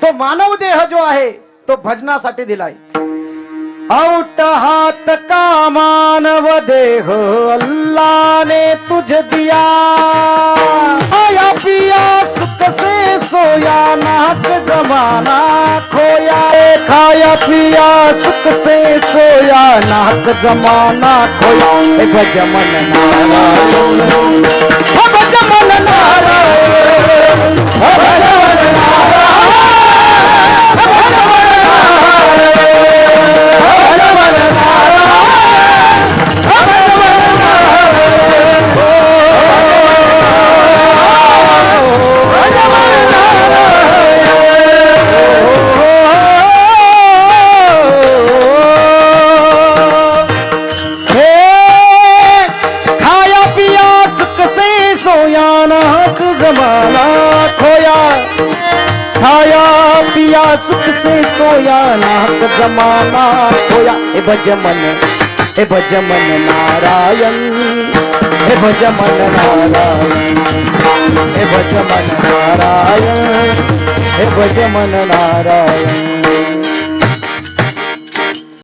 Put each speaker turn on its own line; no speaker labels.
तो मानव देह जो आहे तो भजनासाठी दिलाय। औट हात का मानव देह अल्लाह ने तुझे दिया, खाया पिया सुख से सोया नाहक जमाना खोया, खाया पिया सुख से सोया नाहक जमाना खोया। हे भज मन नारायण, हे भज मन नारायण, हे भज मन नारायण, हे भज मन सुख से सोया नाहक जमाना खोया। हे भज मन, हे भज मन नारायण, हे भज मन नारायण, हे भज मन नारायण, हे भज मन नारायण।